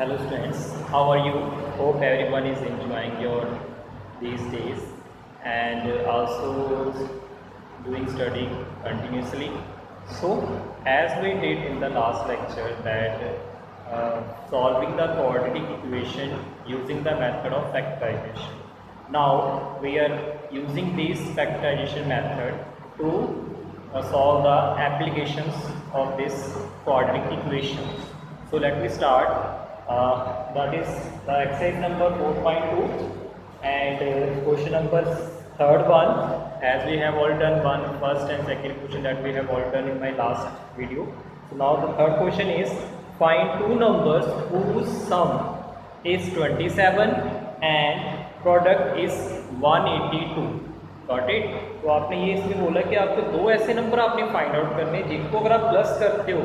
Hello students, how are you? Hope everyone is enjoying your these days and also doing study continuously. So as we did in the last lecture that solving the quadratic equation using the method of factorization. Now we are using this factorization method to solve the applications of this quadratic equation. So let me start. That is the exercise number 4.2 and question number third one, as we have all done one first and second question that we have all done in my last video. So now the third question is find two numbers whose sum is 27 and product is 182. Got it. तो आपने ये इसमें बोला कि आपको दो ऐसे number आपने फाइंड आउट करने जिनको अगर आप प्लस करते हो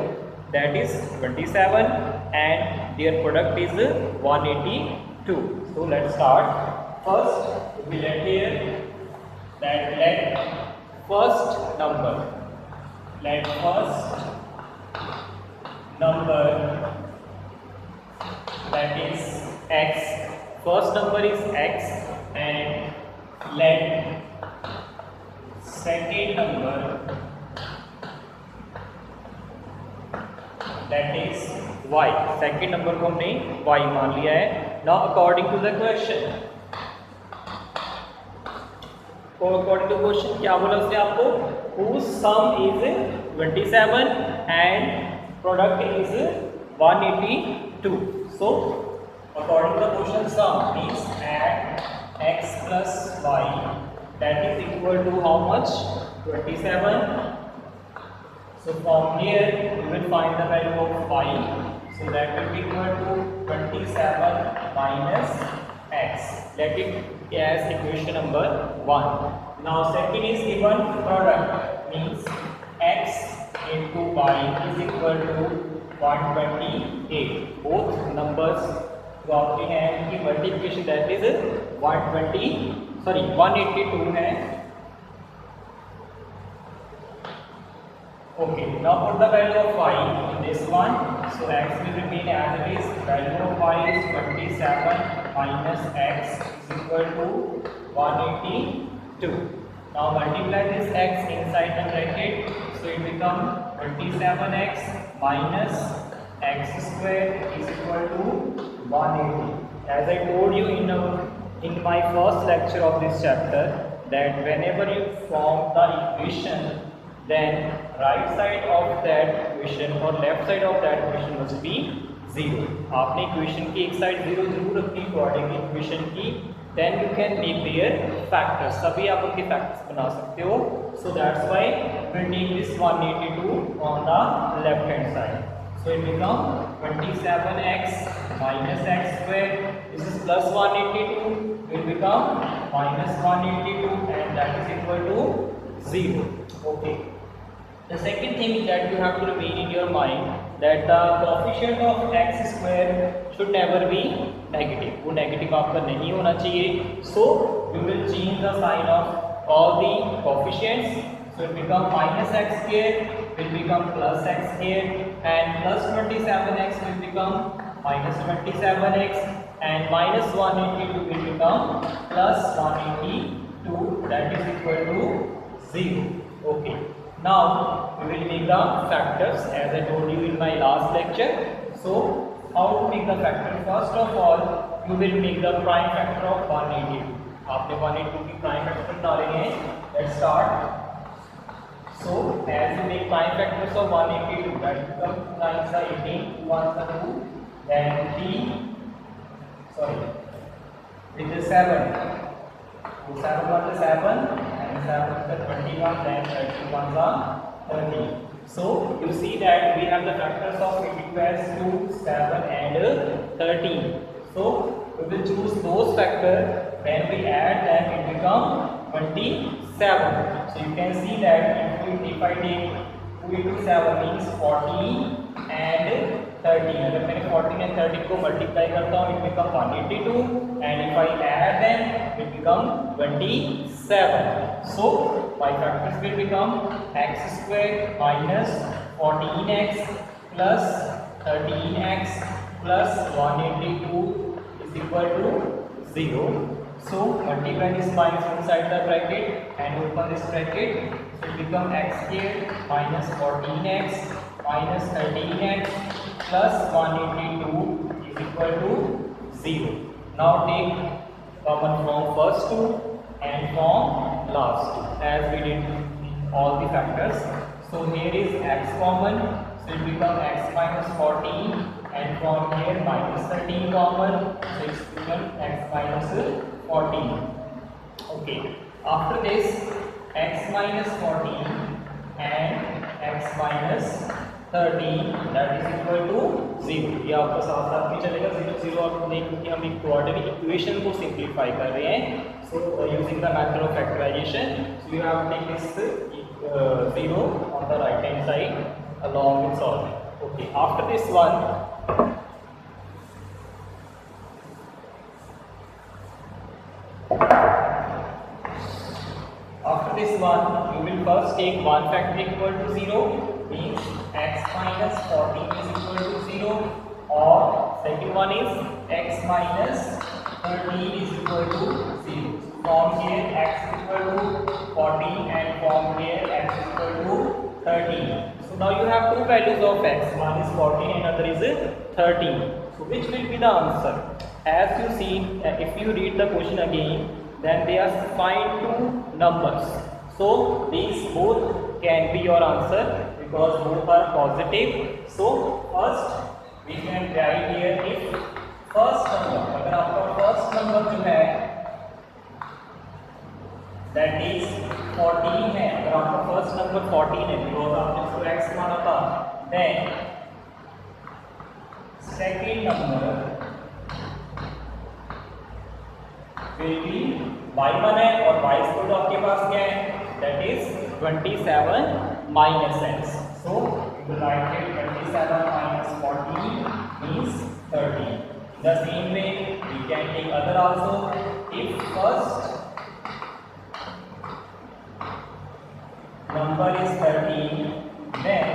that is 27 and their product is 182. So let's start. First we let here that let first number that is x, first number is x and let second number that is y, second number को हमने y मान लिया है। now according to the question, क्या बोला उसने आपको, whose sum is 27 and product is 182. So according to the question, sum means add x plus y, that is equal to how much, 27. So from here you will find the value of y, so that will be equal to 27 minus x. Let it as equation number 1. Now second is given product means x into y is equal to 128. both numbers जो आपके हैं इनकी multiplication that is 182 है। Okay, now put the value of y in this one. So x will remain as it is. Value of y is 27 minus x is equal to 182. Now multiply this x inside the bracket, so it becomes 27x minus x square is equal to 180. As I told you in my first lecture of this chapter that whenever you form the equation, then right side of that equation or left side of that equation must be 0. आपने equation की एक side 0 जरूर रखनी quadratic equation की, then you can make their factors, तभी आप उनके factors बना सकते हो. So that's why we take this 182 on the left hand side. So it becomes 27x minus x square. This is plus 182. It will become minus 182 and that is equal to 0. Okay. The second thing that you have to remain in your mind that the coefficient of x square should never be negative. वो negative आपका नहीं होना चाहिए. So we will change the sign of all the coefficients. So it becomes minus x square will become plus x square and plus 27x will become minus 27x and minus 182 will become plus 182, that is equal to 0. Okay. Now we will make the factors as I told you in my last lecture. So how to make the factor? First of all you will make the prime factor of 182. आपने 182 की prime factor डालेंगे. Let's start. So as you make prime factors of 182, that becomes 2 times the 18, 2 ones are 2, then 3, with the 7, so 7 ones are 7 and 7 ones are 21, then 31 are 30. So you see that we have the factors of it equals to 7 and 13. So we will choose those factors, when we add them it becomes 27. So you can see that if I take 2 into 7 means 14 and 13. अगर मैंने 14 and 13 को multiply करता हूँ it becomes 182 and if I add them it becomes 27. So my factors will become x square minus 14x plus 13x plus 182 is equal to 0. So multiply this minus inside the bracket and open this bracket. So it becomes x squared minus 14x minus 13x plus 182 is equal to 0. Now take common from first two and from last two as we did in all the factors. So here is x common, so it becomes x minus 14 and from here minus 13 common, so it becomes x minus 14. Okay, after this x minus 14 and x minus 13 that is equal to 0. ये आपका साथ साथ में चलेगा 0 0 आप देख क्योंकि हम एक क्वाड्रेटिक इक्वेशन को सिंप्लीफाई कर रहे हैं. So using the method of factorization, so you have to take this 0 on the right hand side along with solving. Okay, after this one you will first take one factor equal to 0, means x minus 14 is equal to 0, or second one is x minus 13 is equal to 0. From here x is equal to 14 and from here x is equal to 13. So now you have two values of x, one is 14 and other is 13. So which will be the answer? As you see, if you read the question again, then they are assigned two numbers. So these both can be your answer because both are positive. So first we can write here if first number, अगर आपका first number जो है that is 14 है, अगर आपका first number 14 है because आपने उसको x माना था, then second number will be y1 है और y स्क्वायर आपके पास क्या है? That is 27 minus x. So you will write here 27 minus 14 means 30. In the same way, we can take other also. If first number is 13, then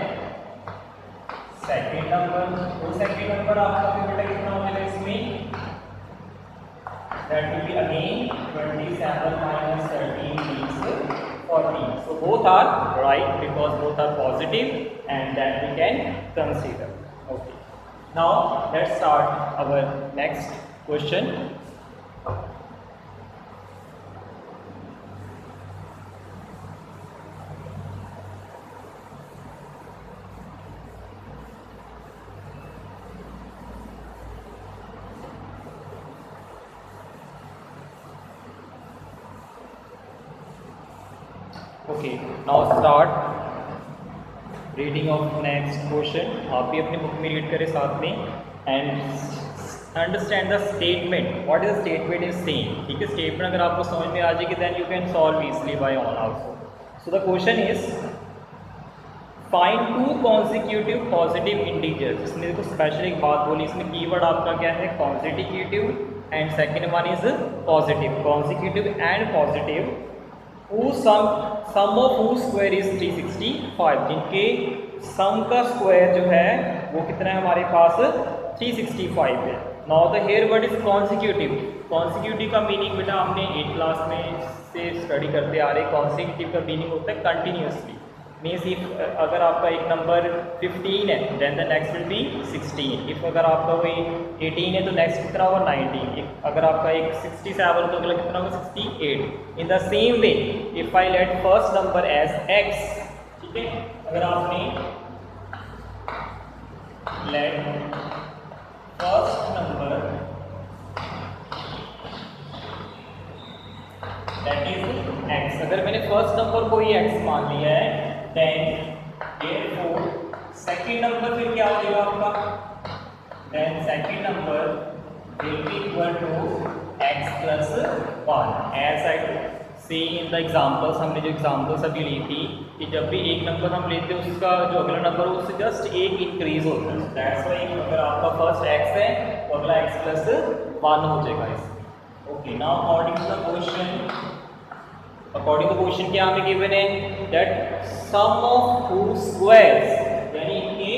second number, तो second number आपका भी बेटा कितना हो जाएगा इसमें? That will be again 27 minus 13 means 14. So both are right because both are positive and that we can consider. Okay. Now let's start our next question. Okay, now start reading of next question. आप भी अपनी book में read करें साथ में and understand the statement. What is the statement is saying? ठीक है, statement अगर आपको समझ में आ जाएगी then you can solve easily by own also. So the question is find two consecutive positive integers. इसमें देखो स्पेशल एक बात बोली, इसमें कीवर्ड आपका क्या है? consecutive and second one is positive. Consecutive and positive. Whose sum of whose square is 365, जिनके सम का स्क्वायर जो है वो कितना है हमारे पास 365 है. Now the here word is consecutive. Consecutive का मीनिंग बेटा हमने 8th क्लास में से स्टडी करते आ रहे. कॉन्सिक्यूटिव का मीनिंग होता है कंटिन्यूसली. मीन्स इफ अगर आपका एक नंबर 15 है then the next will be 16. If अगर आपका कोई 18 है तो नेक्स्ट कितना होगा 19. अगर आपका एक 67 तो अगला कितना होगा 68. In the same way if I let first number as x, ठीक है, अगर आपने let first number that is x, अगर मैंने फर्स्ट नंबर को ही x मान लिया है then therefore second number फिर क्या हो जाएगा आपका? then second number will be equal to x plus 1. as I say in the examples, हमने जो examples अभी ली थी कि जब भी एक नंबर हम लेते हैं उसका जो अगला नंबर हो उससे जस्ट एक इंक्रीज होता है. दैट्स व्हाई अगर आपका फर्स्ट x है तो अगला x plus 1 हो जाएगा इसमें. Okay, now according to question क्या हमें गिवन है? That sum of two squares, यानी इनके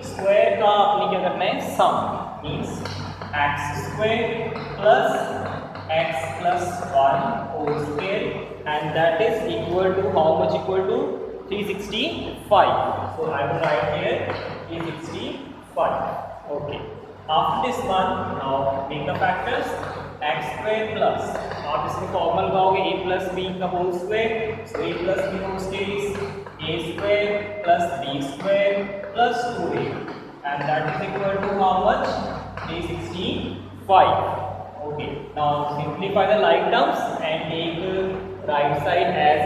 स्क्वायर का आपने क्या करना है? सम. means x square plus x plus 1 whole square, and that is equal to how much? Equal to 365. So I will write here 365. Okay. After this one, now make the factors. X square plus, आप इसमें formula लगाओगे a plus b का whole square, so a plus b whole square is a square plus b square plus 2a, and that is equal to how much? 365. Okay, now simplify the like terms and take right side as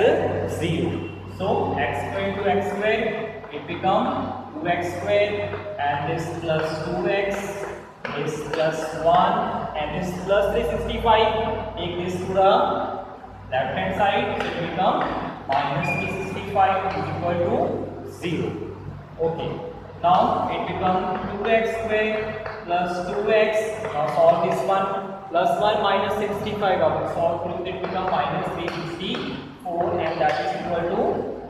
0. So x square into x square, it become 2x square, and this plus 2x, this plus 1, and this plus 365. Take this to the left hand side, so it become minus 365 is equal to 0. Okay, now it become 2x square plus 2x. Now solve this one, plus 1 minus 65. After solve through it become minus 364, and that is equal to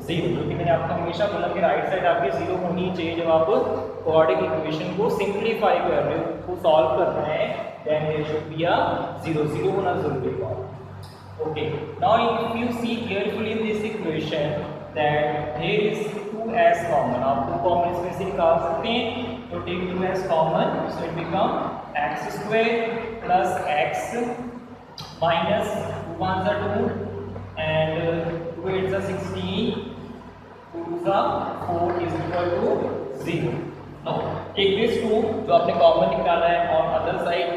0. क्योंकि मैंने आपको हमेशा बोला कि right side आपकी 0 होनी चाहिए जब आप क्वाड्रेटिक इक्वेशन को सिंप्लीफाई कर रहे हो, को सॉल्व कर रहे हैं, then there should be a 0 होना जरूरी है. Okay, now if you see carefully in this equation that there is 2s common. आप 2 कॉमन इसमें से निकाल सकते हैं, तो take 2s common, so it become x square plus x minus 2 1 2 and 2 8 16, 2 4 is equal to 0. Now take this 2 जो आपने common निकाला है on other side,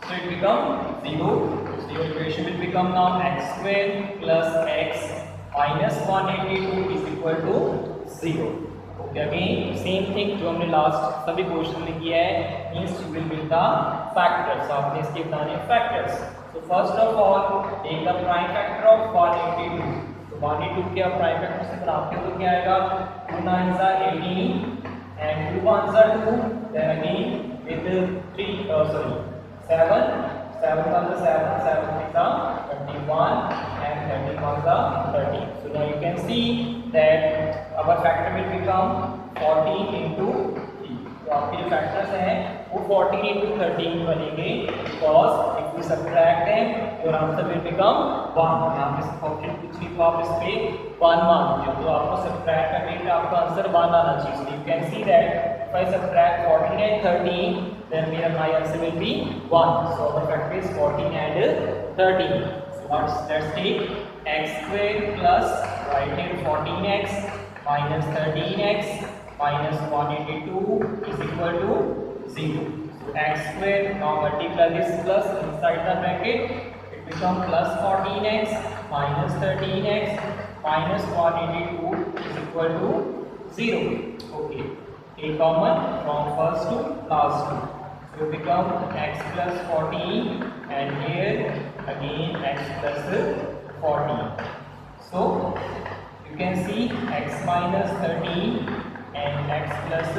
so it become 0. So your equation will become now x square plus x minus 182 is equal to 0. Okay, again same thing जो हमने last सभी question में किया है, means you will build the factors. आपने इसके बनाने factors. So first of all, take the prime factor of 182. So 182 के आप prime factor से बनाते हो तो क्या आएगा? 2 9s are 18 and 2 1s are 2. Then again with 7 comes 7, 7 is 21 and 31 is 30. So now you can see that our factor will become 14 into 3. तो आपके जो फैक्टर्स हैं वो 14 into 13 बनेंगे, because if we subtract them your answer will become 1. यहाँ पे 14 कुछ नहीं तो आप इस पे 1 मान दीजिए, तो आपको subtract करने पे आपका आंसर 1 आना चाहिए. So you can see that if I subtract 14 and 13, then my answer will be 1. So our factor is 14 and 13. So let's take x square plus, write here 14x minus 13x minus 182 is equal to 0. So x square, now multiply this plus inside the bracket, it becomes plus 14x minus 13x minus 182 is equal to 0. Okay, take common from first to last two. So it becomes x plus 14 and here again x plus 14. So you can see x minus 13 and x plus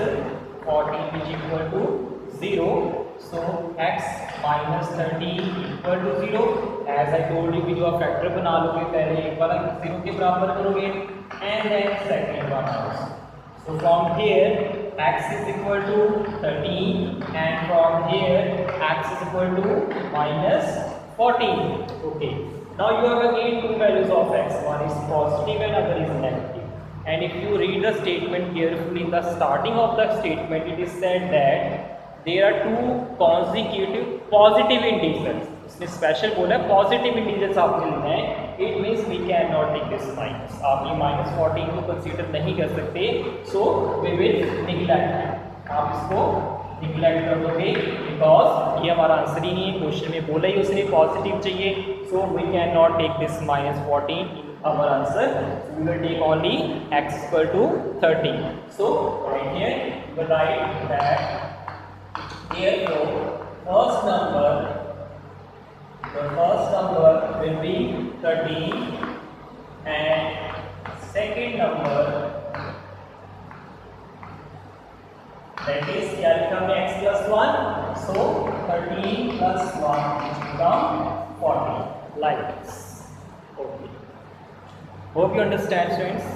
14 is equal to 0. So x minus 13 equal to 0. As I told you कि जो आप factor बना लोगे पहले एक बार 0 के बराबर करोगे and then second one also. So from here x is equal to 13 and from here x is equal to minus 14. Okay. Now you have again two values of x. One is positive and other is negative. And if you read the statement carefully, in the starting of the statement it is said that there are two consecutive positive integers. इसने special बोला है positive integers आपने लेना है. It means we can not take this minus. आप ये minus 14 को consider नहीं कर सकते. So we will neglect. आप इसको निगलेक्ट कर दोगे बिकॉज ये हमारा आंसर ही नहीं है. क्वेश्चन में बोला ही उसने पॉजिटिव चाहिए. So we can not take this minus 14 in our answer. So we will take only x equal to 13. So right here we will write that therefore first number will be 13 and second number, that is क्या लिखा हमने x plus 1. So 13 plus 1 which become 14 like this. Okay. Hope you understand, students.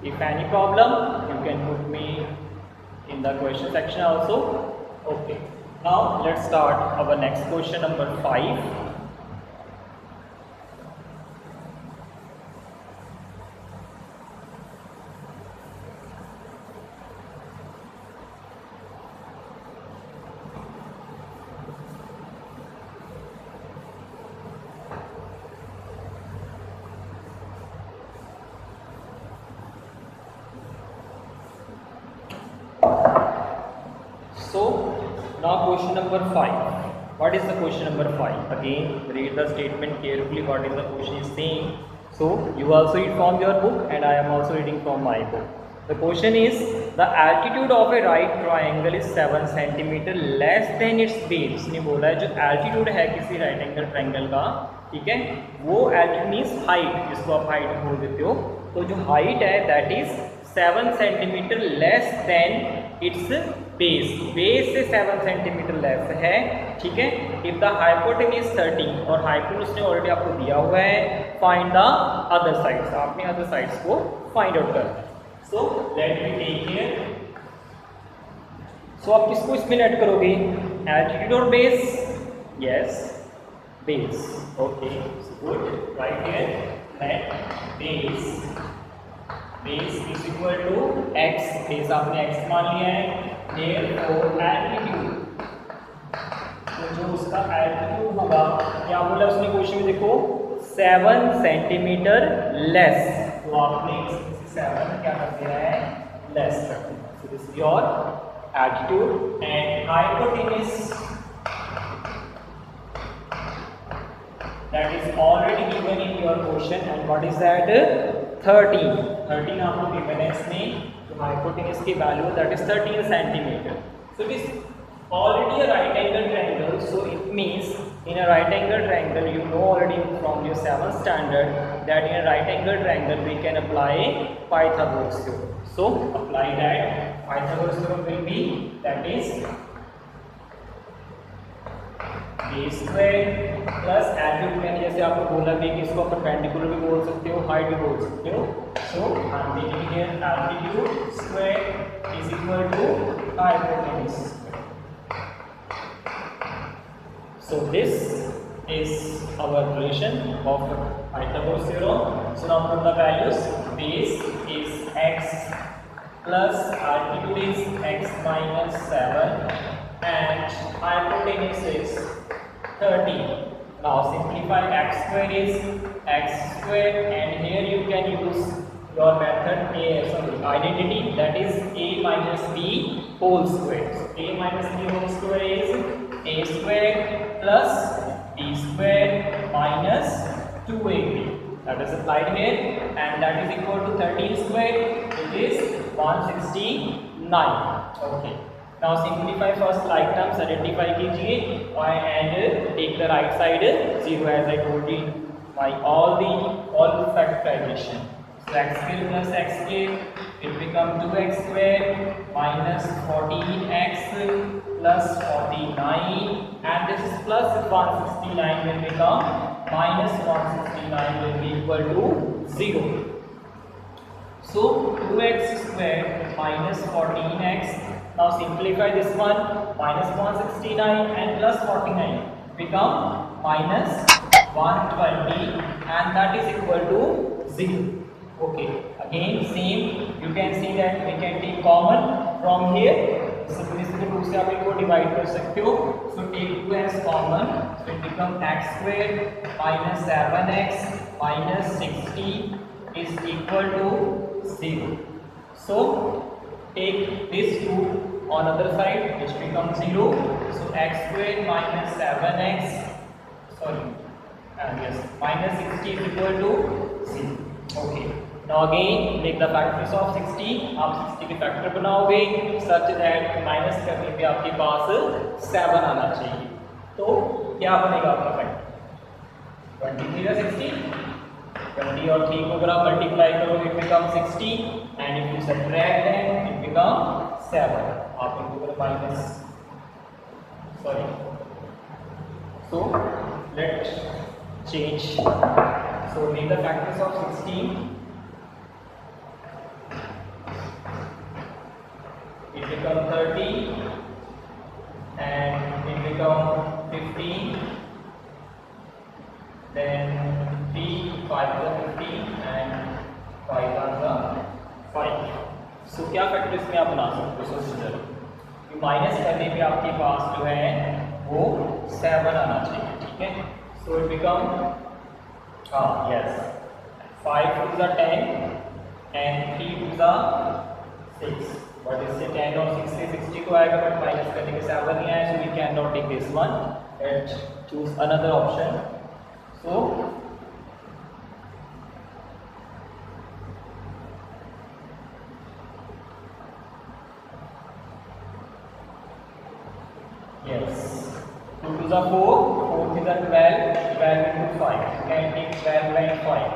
If any problem, you can put me in the question section also. Okay. Now let's start our next question, number 5. So now question number 5. What is the question number 5? Again, read the statement carefully. What is the question is saying? So you also read from your book and I am also reading from my book. The question is, the altitude of a right triangle is 7 centimeter less than its base. उसने बोला है जो altitude है किसी right angle triangle का, ठीक है, वो altitude means height, जिसको आप height बोल देते हो, तो जो height है that is 7 centimeter less than its base. Base से 7 centimeter less है, ठीक है. If the hypotenuse 13 और hypotenuse ने already आपको दिया हुआ है, find the other sides. आपने other sides को find out करना है. So let me take here. So आप किसको इसमें ऐड करोगे? Altitude और base? Yes, base. Okay, so good. Right here, let base is equal to x. Base आपने x मान लिया है. Therefore altitude, तो जो उसका altitude होगा, क्या बोला उसने क्वेश्चन में, देखो 7 सेंटीमीटर लेस, तो आपने 7 क्या कर दिया है, लेस कर दिया. So this is your altitude and hypotenuse that is already given in your question. And what is that? 13 आपको given है इसमें. तो hypotenuse की value that is 13 centimeter. So it is already a right angle triangle. So it means in a right angle triangle, you know already from your 7th standard that in a right angle triangle we can apply Pythagoras theorem. So apply that. Pythagoras theorem will be, that is a square plus altitude मैंने जैसे आपको बोला भी कि इसको perpendicular भी बोल सकते हो, हाइट भी बोल सकते हो. So I am taking here altitude square is equal to hypotenuse square. So this is our relation of Pythagoras theorem. So now put the values. Base is x plus altitude is x minus 7 and hypotenuse is 13. Now simplify. X square is x square and here you can use your method identity, that is a minus b whole square. So a minus b whole square is a square plus b square minus 2ab. That is applied here and that is equal to 13 square, which is 169. Okay. Now simplify first like terms, identify कीजिए and take the right side 0 as I told you by all factorization. So x square plus x square will become 2x square minus 14x plus 49 and this is plus 169 will become minus 169 will be equal to 0. So 2x square minus 14x. Now simplify this one, minus 169 and plus 49 become minus 120 and that is equal to 0. Okay, again same, you can see that we can take common from here. So इसमें 2 से आप इनको divide कर सकते हो. So take 2 as common, so it becomes x square minus 7x minus 60 is equal to 0. So take this 2 on other side, which becomes 0. So x square minus 7x, yes, minus 60 is equal to 0. Okay. Now again make the factors of 60. आप 60 के factor बनाओगे such that minus करने पे आपके पास 7 आना चाहिए. तो क्या बनेगा आपका फैक्टर? 23 या 60. 20 और 3 को अगर आप मल्टीप्लाई करो it becomes 60 and if you subtract them it becomes 7. आप इनको करो minus, so let's change. So make the factors of 16. It becomes 30 and तो माइनस करने पे आपके पास जो है वो 7 आना चाहिए, ठीक है। So it become yes 5 to the 10 and 3 to the 6, but इससे 10 और 6 से 60 को आएगा, बट माइनस करने के 7 नहीं आया, so we can not take this one and choose another option. So yes, 2 to the 4, 4 to the 12, 12 into 5, you can take 12 and 5.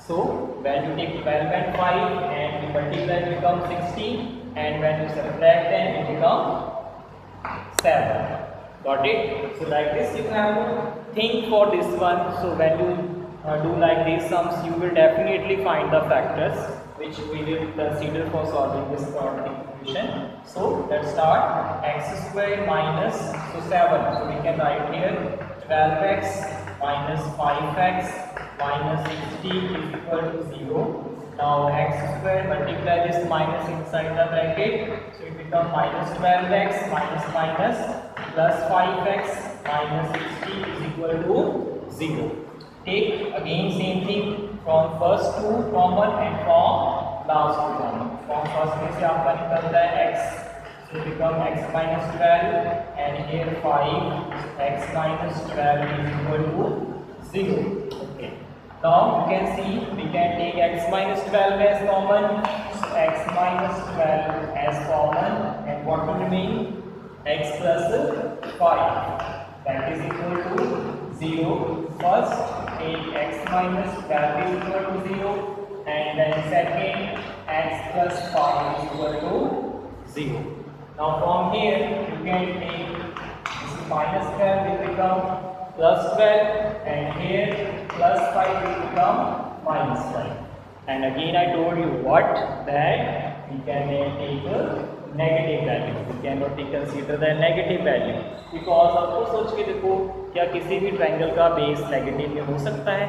So when you take 12 and 5 and you multiply, it becomes 16, and when you subtract them, it becomes 7. Got it? So like this you have to think for this one. So when you do like these sums, you will definitely find the factors which we will consider for solving this quadratic equation. So let's start. X square minus, so 7, so we can write here 12x minus 5x minus 60 is equal to 0. Now x square, multiply this minus inside the bracket, so it becomes minus 12x minus minus plus 5x minus 60 is equal to 0. Take again same thing from first to common and from last to common. From first में से आपका निकलता है x, so it becomes x minus 12 and here 5, x minus 12 is equal to 0. Okay. Now you can see we can take x minus 12 as common, so x minus 12 as common, and what will remain? X plus 5, that is equal to 0. First take x minus 12 is equal to 0, and then second x plus 5 is equal to 0. Now from here you can take this minus 12 will become plus 12, and here plus 5 will become minus 5. And again I told you what, that we can take a negative value, we cannot consider the negative value, because आपको सोच के देखो, क्या किसी भी triangle का base negative में हो सकता है?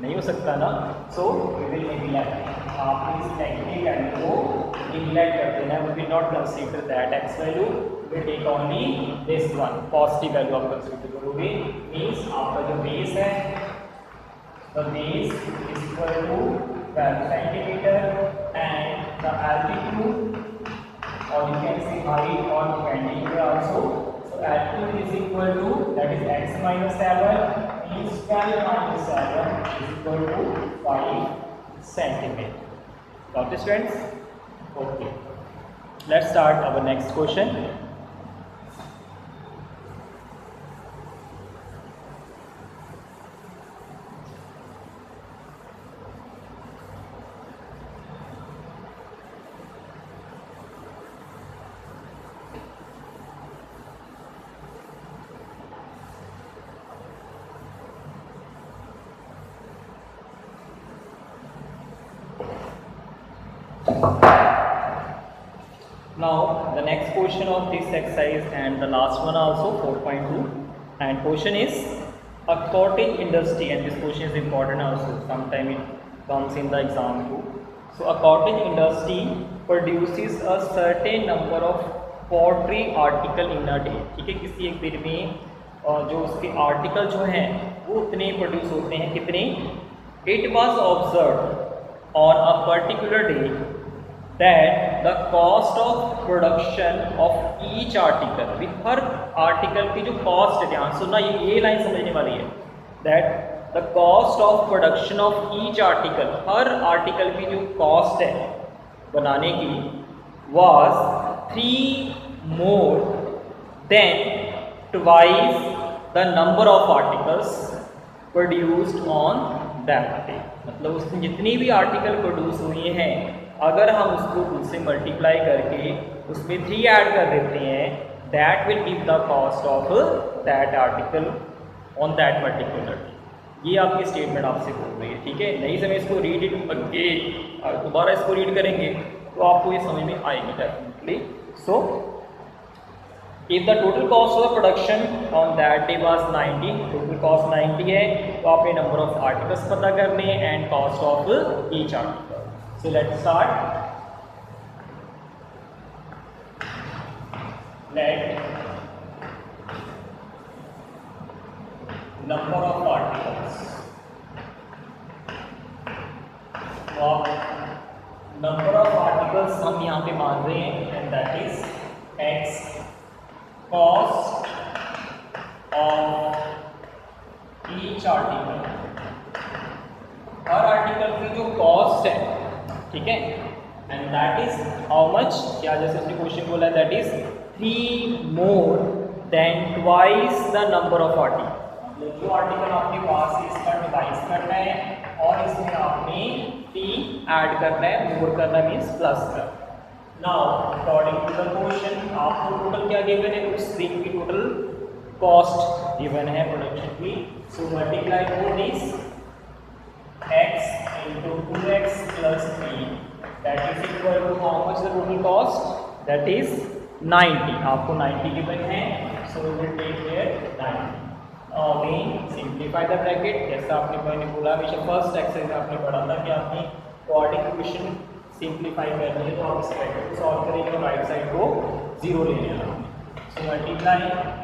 नहीं हो सकता ना। सो वी विल नेग्लेक्ट, आप इस नेगेटिव वैल्यू को नेग्लेक्ट कर देना, we will not consider that X value, we take only this one, positive value आप कंसीडर करोगे। मींस आपका जो बेस है, the base is equal to 12 centimetre and the altitude, or you can see height or perpendicular also. So altitude is equal to, that is x minus 7, means 12 minus 7 is equal to 5 centimeter. Got this, friends? Okay. Let's start our next question. Now the next question of this exercise and the last one also 4.2, and question is a cottage industry, and this question is important also, sometime it comes in the exam too. So a cottage industry produces a certain number of pottery article in a day, ठीक है, किसी एक दिन में जो उसके article जो हैं वो उतने प्रोड्यूस होते हैं, कितने? It was observed on a particular day that the cost of production of each article, अभी हर आर्टिकल की जो कॉस्ट है, ध्यान सुनना, ये लाइन समझने वाली है, that the cost of production of each article, her article की जो कॉस्ट है बनाने की, was 3 more than twice the number of articles produced on that day. मतलब उसमें जितनी भी आर्टिकल प्रोड्यूस हुए हैं, अगर हम उसको उससे मल्टीप्लाई करके उसमें 3 ऐड कर देते हैं, that will give the cost of that article on that particular day. ये आपकी स्टेटमेंट आपसे बोल रही है, ठीक है। नहीं समझ इसको रीड इट अगेन, दोबारा इसको रीड करेंगे तो आपको ये समझ में आएगी definitely. So if the total cost of production on that day was 90, total cost 90 है, तो आपने नंबर ऑफ आर्टिकल्स पता करने and cost of each article. So let's start. let number of particles, तो नंबर ऑफ पार्टिकल्स हम यहाँ पे मान रहे हैं and that is x cost of each article, her article की जो कॉस्ट है, ठीक है, and that is how much, क्या जैसे उसने क्वेश्चन बोला है that is 3 more than twice the number of article, मतलब जो आर्टिकल आपके पास है इसका डिवाइस करना है और इसमें आपने 3 ऐड करना है, मोर करना मीन्स प्लस करना। Now according to the question आपको टोटल क्या गिवन है, उस स्ट्रिंग की टोटल कॉस्ट गिवन है प्रोडक्शन की, so multiply both this x into 2x plus 3 that is equal to how much the total cost, that is 90, आपको 90 given है, so we will take here 90. Again simplify the bracket, जैसा आपने मैंने बोला हमेशा first exercise में आपने पढ़ा था कि आपने कोऑर्डिनेट इक्वेशन सिंप्लीफाई करनी है तो आप इस ब्रैकेट को सॉल्व करेंगे और राइट साइड को 0 ले लेना, so multiply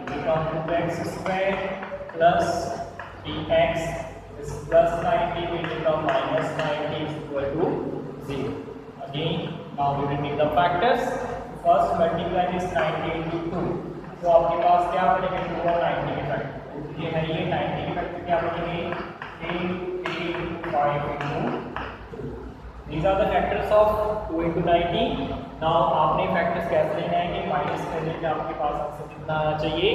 become 2x square plus 3x plus 90 will become minus 90 is equal to 0. Again, now we will take the factors. First multiply this 90 into 2. So आपके पास क्या बनेगा 2 और 90 के फैक्टर, ये है ये 90 के फैक्टर क्या बनेंगे 8 into 5 into 2. These are the factors of 2 into 90. Now आपने फैक्टर्स कैसे लेना है कि माइनस करने पे आपके पास आंसर कितना आना चाहिए,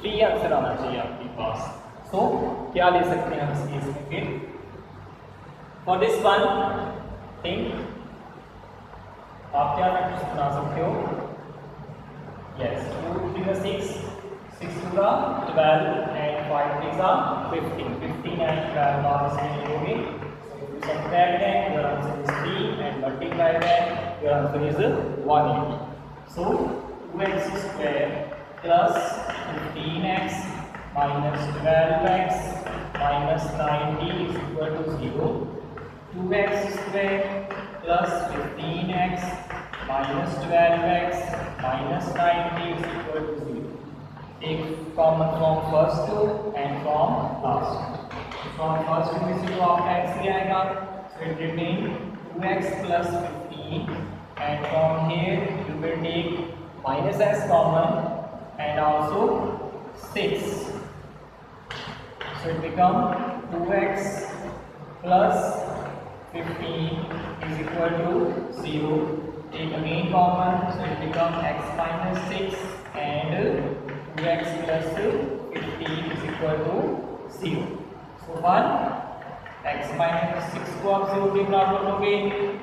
3 आंसर आना चाहिए आपके पास। तो क्या ले सकते हैं हम इस केस में फिर, फॉर दिस वन थिंक आप क्या फैक्टर्स बना सकते हो, यस 2 3 6 6 2 12 एंड 5 3 15 15 एंड 12 आप इसमें लोगे, so if you subtract them your answer is 3 and multiply them your answer is 180, so 2x square plus 15x minus 12x minus 90 is equal to 0, 2x square plus 15x minus 12x minus 90 is equal to 0. Take common from first two and from last two. From first two में से जो आपका x ले आएगा, so it remain 2x plus 15 and from here you will take minus s common and also 6. So it become 2x plus 15 is equal to 0. Take again common, so it become x minus 6 and 2x plus 15 is equal to 0. So one x minus 6 को आप 0 के बराबर करोगे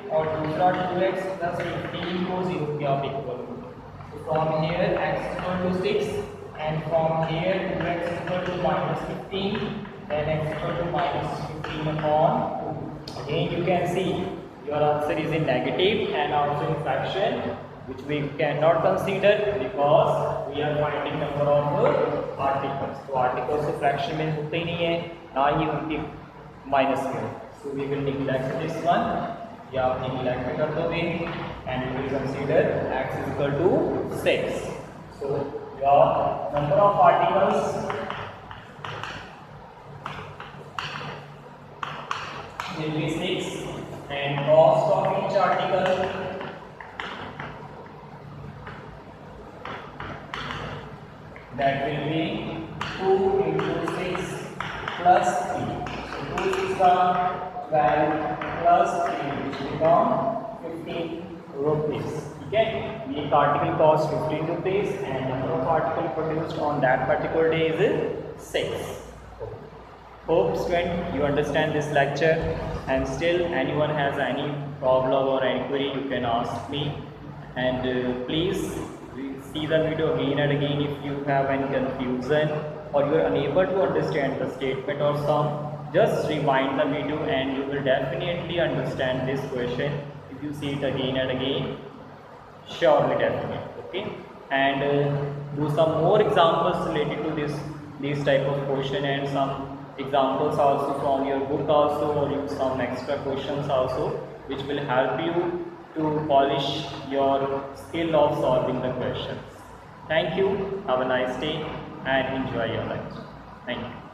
और दूसरा 2x plus 15 को 0 के आप इक्वल करोगे. So from here x equal to 6 and from here 2x equal to minus 15, then x equal to minus 15 upon 2. Again you can see your answer is in negative and also in fraction, which we cannot consider because we are finding number of articles. तो articles तो fraction में होते ही नहीं है, ना ही उनकी minus में. So we will neglect this one. या आप neglect कर दोगे and we will consider x is equal to 6. So your number of particles will be 6 and cost of each article that will be 2 into 6 plus 3. So 2 is 12 plus 3 which become 15 rupees. ठीक है, ये article cost 15 rupees and number of article produced on that particular day is 6. Hope student you understand this lecture, and still anyone has any problem or any query you can ask me, and please see the video again and again if you have any confusion or you are unable to understand the statement or sum. Just rewind the video and you will definitely understand this question if you see it again and again. Surely, definitely. Okay, and do some more examples related to this type of question and some examples also from your book also, or use some extra questions also which will help you to polish your skill of solving the questions. Thank you. Have a nice day and enjoy your life. Thank you.